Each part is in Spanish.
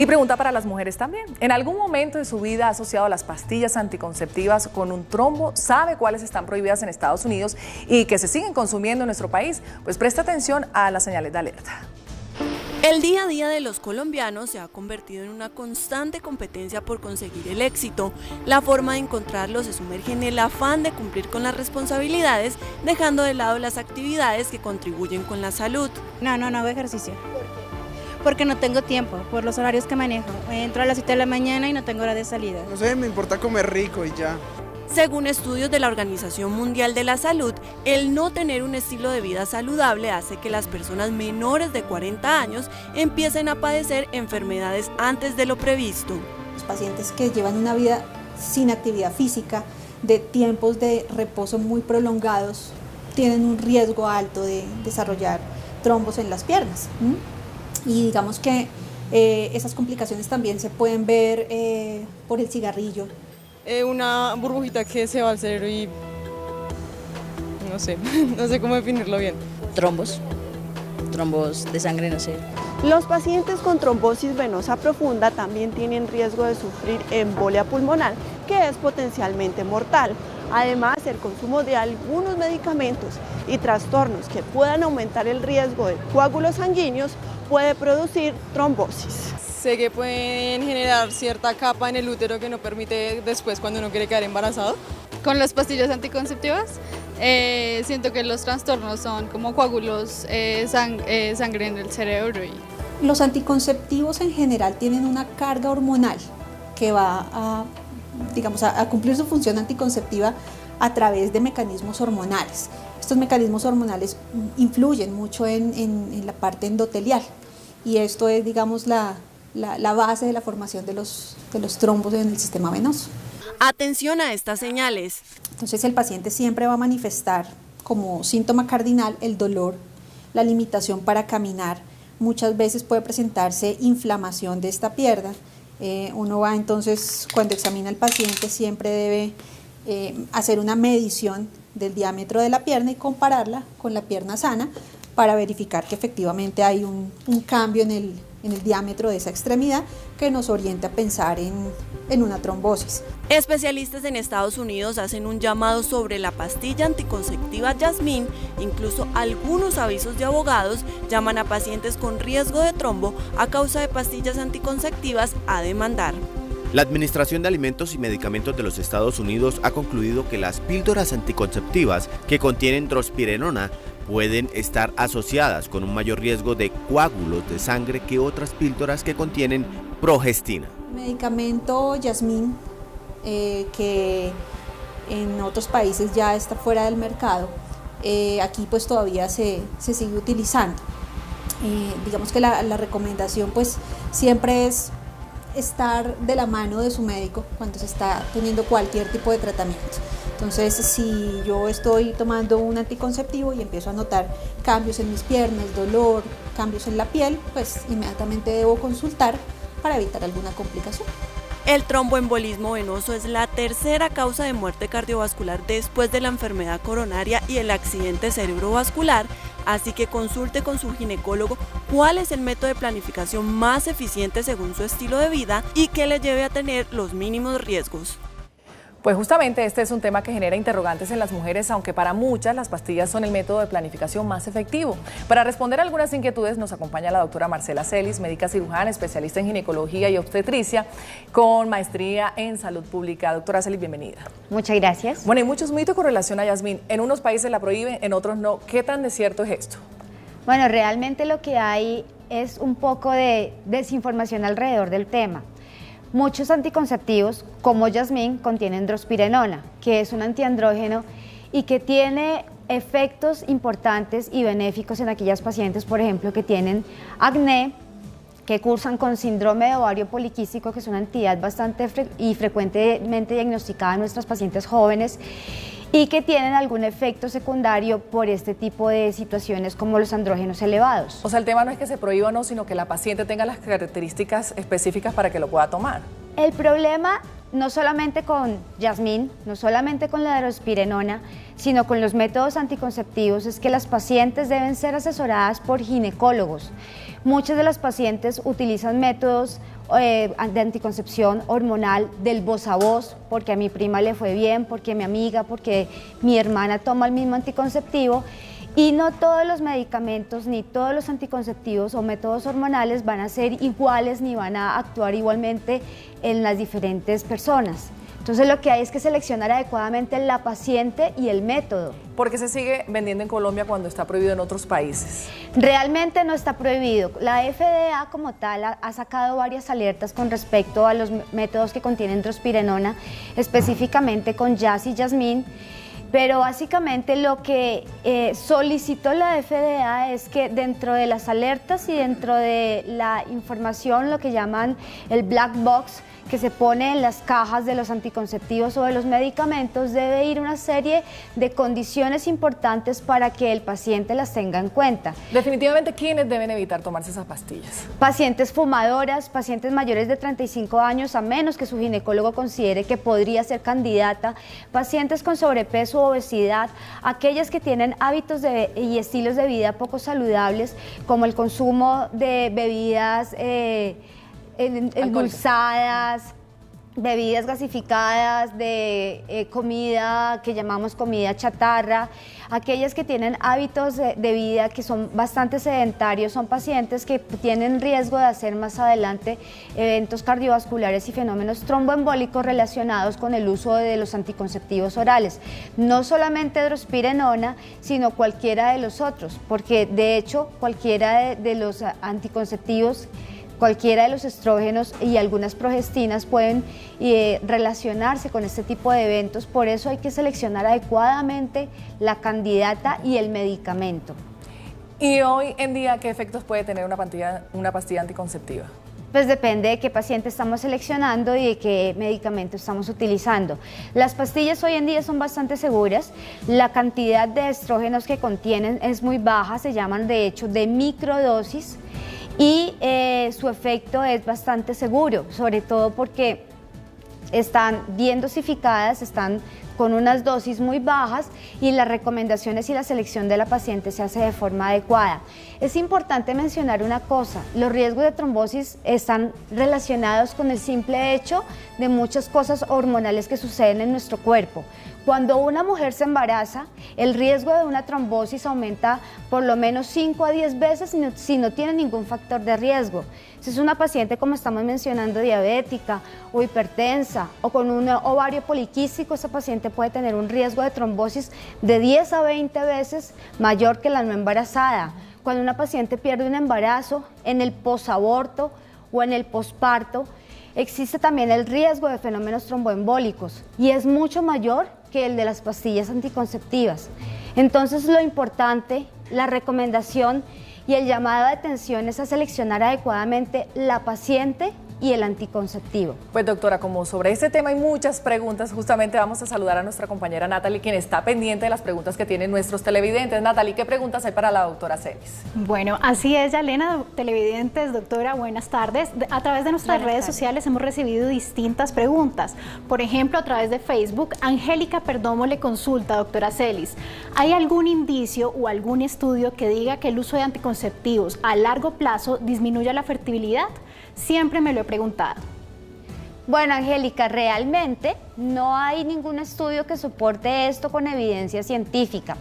Y pregunta para las mujeres también. ¿En algún momento de su vida ha asociado las pastillas anticonceptivas con un trombo? ¿Sabe cuáles están prohibidas en Estados Unidos y que se siguen consumiendo en nuestro país? Pues presta atención a las señales de alerta. El día a día de los colombianos se ha convertido en una constante competencia por conseguir el éxito. La forma de encontrarlo se sumerge en el afán de cumplir con las responsabilidades, dejando de lado las actividades que contribuyen con la salud. No hago ejercicio. Porque no tengo tiempo, por los horarios que manejo. Entro a las 7 de la mañana y no tengo hora de salida. No sé, me importa comer rico y ya. Según estudios de la Organización Mundial de la Salud, el no tener un estilo de vida saludable hace que las personas menores de 40 años empiecen a padecer enfermedades antes de lo previsto. Los pacientes que llevan una vida sin actividad física, de tiempos de reposo muy prolongados, tienen un riesgo alto de desarrollar trombos en las piernas. Y digamos que esas complicaciones también se pueden ver por el cigarrillo. Una burbujita que se va al cerebro y no sé cómo definirlo bien. Trombos de sangre, no sé. Los pacientes con trombosis venosa profunda también tienen riesgo de sufrir embolia pulmonar, que es potencialmente mortal. Además, el consumo de algunos medicamentos y trastornos que puedan aumentar el riesgo de coágulos sanguíneos puede producir trombosis. Sé que pueden generar cierta capa en el útero que no permite después cuando uno quiere quedar embarazado. Con las pastillas anticonceptivas siento que los trastornos son como coágulos, sangre en el cerebro. Los anticonceptivos en general tienen una carga hormonal que va a cumplir su función anticonceptiva a través de mecanismos hormonales. Estos mecanismos hormonales influyen mucho en la parte endotelial y esto es, digamos, la base de la formación de los trombos en el sistema venoso. Atención a estas señales. Entonces el paciente siempre va a manifestar como síntoma cardinal el dolor, la limitación para caminar. Muchas veces puede presentarse inflamación de esta pierna. Uno va entonces, cuando examina al paciente, siempre debe hacer una medición del diámetro de la pierna y compararla con la pierna sana para verificar que efectivamente hay un cambio en el diámetro de esa extremidad que nos orienta a pensar en una trombosis. Especialistas en Estados Unidos hacen un llamado sobre la pastilla anticonceptiva Yasmin. Incluso algunos avisos de abogados llaman a pacientes con riesgo de trombo a causa de pastillas anticonceptivas a demandar. La Administración de Alimentos y Medicamentos de los Estados Unidos ha concluido que las píldoras anticonceptivas que contienen drospirenona pueden estar asociadas con un mayor riesgo de coágulos de sangre que otras píldoras que contienen progestina. El medicamento Yasmin, que en otros países ya está fuera del mercado, aquí pues todavía se sigue utilizando. Digamos que la recomendación pues siempre es estar de la mano de su médico cuando se está teniendo cualquier tipo de tratamiento. Entonces, si yo estoy tomando un anticonceptivo y empiezo a notar cambios en mis piernas, dolor, cambios en la piel, pues inmediatamente debo consultar para evitar alguna complicación. El tromboembolismo venoso es la tercera causa de muerte cardiovascular después de la enfermedad coronaria y el accidente cerebrovascular, así que consulte con su ginecólogo cuál es el método de planificación más eficiente según su estilo de vida y que le lleve a tener los mínimos riesgos. Pues justamente este es un tema que genera interrogantes en las mujeres, aunque para muchas las pastillas son el método de planificación más efectivo. Para responder algunas inquietudes nos acompaña la doctora Marcela Celis, médica cirujana, especialista en ginecología y obstetricia, con maestría en salud pública. Doctora Celis, bienvenida. Muchas gracias. Bueno, hay muchos mitos con relación a Yasmin. En unos países la prohíben, en otros no. ¿Qué tan de cierto es esto? Bueno, realmente lo que hay es un poco de desinformación alrededor del tema. Muchos anticonceptivos, como Yasmin, contienen drospirenona, que es un antiandrógeno y que tiene efectos importantes y benéficos en aquellas pacientes, por ejemplo, que tienen acné, que cursan con síndrome de ovario poliquístico, que es una entidad bastante frecuentemente diagnosticada en nuestras pacientes jóvenes, y que tienen algún efecto secundario por este tipo de situaciones como los andrógenos elevados. O sea, el tema no es que se prohíba o no, sino que la paciente tenga las características específicas para que lo pueda tomar. El problema no solamente con Yasmín, no solamente con la drospirenona, sino con los métodos anticonceptivos, es que las pacientes deben ser asesoradas por ginecólogos. Muchas de las pacientes utilizan métodos de anticoncepción hormonal del voz a voz, porque a mi prima le fue bien, porque mi amiga, porque mi hermana toma el mismo anticonceptivo, y no todos los medicamentos ni todos los anticonceptivos o métodos hormonales van a ser iguales ni van a actuar igualmente en las diferentes personas. Entonces lo que hay es que seleccionar adecuadamente la paciente y el método. ¿Por qué se sigue vendiendo en Colombia cuando está prohibido en otros países? Realmente no está prohibido. La FDA como tal ha sacado varias alertas con respecto a los métodos que contienen drospirenona, específicamente con Yas y Yasmín. Pero básicamente lo que solicitó la FDA es que dentro de las alertas y dentro de la información, lo que llaman el black box, que se pone en las cajas de los anticonceptivos o de los medicamentos, debe ir una serie de condiciones importantes para que el paciente las tenga en cuenta. Definitivamente, ¿quiénes deben evitar tomarse esas pastillas? Pacientes fumadoras, pacientes mayores de 35 años, a menos que su ginecólogo considere que podría ser candidata, pacientes con sobrepeso o obesidad, aquellas que tienen hábitos y estilos de vida poco saludables, como el consumo de bebidas endulzadas, bebidas gasificadas, de comida que llamamos comida chatarra, aquellas que tienen hábitos de vida que son bastante sedentarios, son pacientes que tienen riesgo de hacer más adelante eventos cardiovasculares y fenómenos tromboembólicos relacionados con el uso de los anticonceptivos orales. No solamente drospirenona, sino cualquiera de los otros, porque de hecho cualquiera de los anticonceptivos, cualquiera de los estrógenos y algunas progestinas pueden relacionarse con este tipo de eventos, por eso hay que seleccionar adecuadamente la candidata y el medicamento. ¿Y hoy en día qué efectos puede tener una pastilla anticonceptiva? Pues depende de qué paciente estamos seleccionando y de qué medicamento estamos utilizando. Las pastillas hoy en día son bastante seguras, la cantidad de estrógenos que contienen es muy baja, se llaman de hecho de microdosis, y su efecto es bastante seguro, sobre todo porque están bien dosificadas, están con unas dosis muy bajas y las recomendaciones y la selección de la paciente se hace de forma adecuada. Es importante mencionar una cosa, los riesgos de trombosis están relacionados con el simple hecho de muchas cosas hormonales que suceden en nuestro cuerpo. Cuando una mujer se embaraza, el riesgo de una trombosis aumenta por lo menos 5 a 10 veces si no tiene ningún factor de riesgo. Si es una paciente, como estamos mencionando, diabética o hipertensa o con un ovario poliquístico, esa paciente puede tener un riesgo de trombosis de 10 a 20 veces mayor que la no embarazada. Cuando una paciente pierde un embarazo, en el posaborto o en el posparto, existe también el riesgo de fenómenos tromboembólicos y es mucho mayor que el de las pastillas anticonceptivas. Entonces lo importante, la recomendación y el llamado de atención es a seleccionar adecuadamente la paciente y el anticonceptivo. Pues doctora, como sobre este tema hay muchas preguntas, justamente vamos a saludar a nuestra compañera Natalie, quien está pendiente de las preguntas que tienen nuestros televidentes. Natalie, ¿qué preguntas hay para la doctora Celis? Bueno, así es, Yalena, televidentes, doctora, buenas tardes. A través de nuestras redes sociales hemos recibido distintas preguntas. Por ejemplo, a través de Facebook, Angélica Perdomo le consulta, doctora Celis, ¿hay algún indicio o algún estudio que diga que el uso de anticonceptivos a largo plazo disminuye la fertilidad? Siempre me lo he preguntado. Bueno, Angélica, realmente no hay ningún estudio que soporte esto con evidencia científica.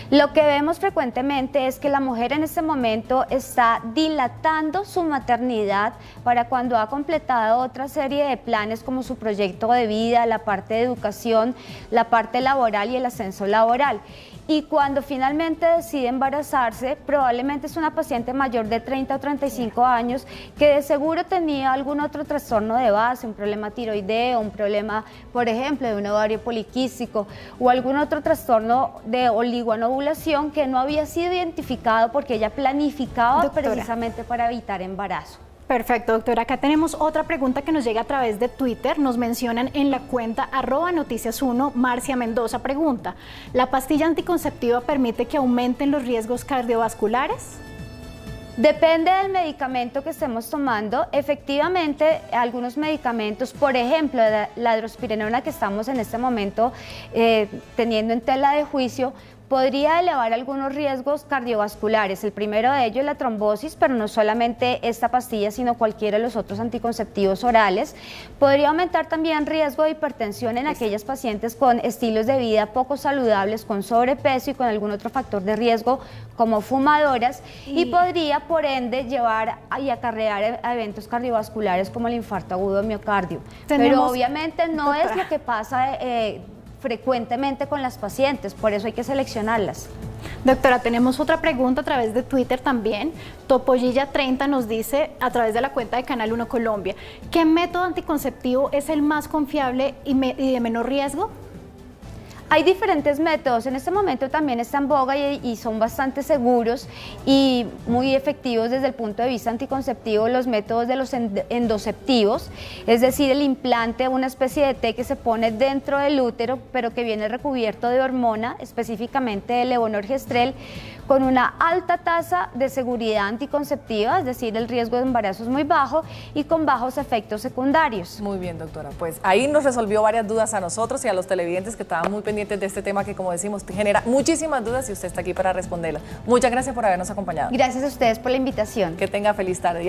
Lo que vemos frecuentemente es que la mujer en este momento está dilatando su maternidad para cuando ha completado otra serie de planes como su proyecto de vida, la parte de educación, la parte laboral y el ascenso laboral. Y cuando finalmente decide embarazarse, probablemente es una paciente mayor de 30 o 35 años que de seguro tenía algún otro trastorno de base, un problema tiroideo, un problema, por ejemplo, de un ovario poliquístico o algún otro trastorno de oligoanovulación que no había sido identificado porque ella planificaba precisamente para evitar embarazo. Perfecto, doctora. Acá tenemos otra pregunta que nos llega a través de Twitter. Nos mencionan en la cuenta @noticias1, Marcia Mendoza pregunta, ¿la pastilla anticonceptiva permite que aumenten los riesgos cardiovasculares? Depende del medicamento que estemos tomando. Efectivamente, algunos medicamentos, por ejemplo, la drospirenona que estamos en este momento teniendo en tela de juicio, podría elevar algunos riesgos cardiovasculares. El primero de ellos es la trombosis, pero no solamente esta pastilla, sino cualquiera de los otros anticonceptivos orales. Podría aumentar también riesgo de hipertensión en aquellas pacientes con estilos de vida poco saludables, con sobrepeso y con algún otro factor de riesgo como fumadoras, y podría por ende llevar y acarrear a eventos cardiovasculares como el infarto agudo de miocardio. Pero obviamente no es lo que pasa frecuentemente con las pacientes, por eso hay que seleccionarlas. Doctora, tenemos otra pregunta a través de Twitter también. Topollilla30 nos dice a través de la cuenta de Canal 1 Colombia, ¿qué método anticonceptivo es el más confiable y de menor riesgo? Hay diferentes métodos, en este momento también está en boga y son bastante seguros y muy efectivos desde el punto de vista anticonceptivo los métodos de los endoceptivos, es decir, el implante, una especie de té que se pone dentro del útero, pero que viene recubierto de hormona, específicamente de levonorgestrel, con una alta tasa de seguridad anticonceptiva, es decir, el riesgo de embarazo es muy bajo y con bajos efectos secundarios. Muy bien, doctora, pues ahí nos resolvió varias dudas a nosotros y a los televidentes que estaban muy pendientes de este tema que, como decimos, genera muchísimas dudas y usted está aquí para responderlas. Muchas gracias por habernos acompañado. Gracias a ustedes por la invitación. Que tenga feliz tarde.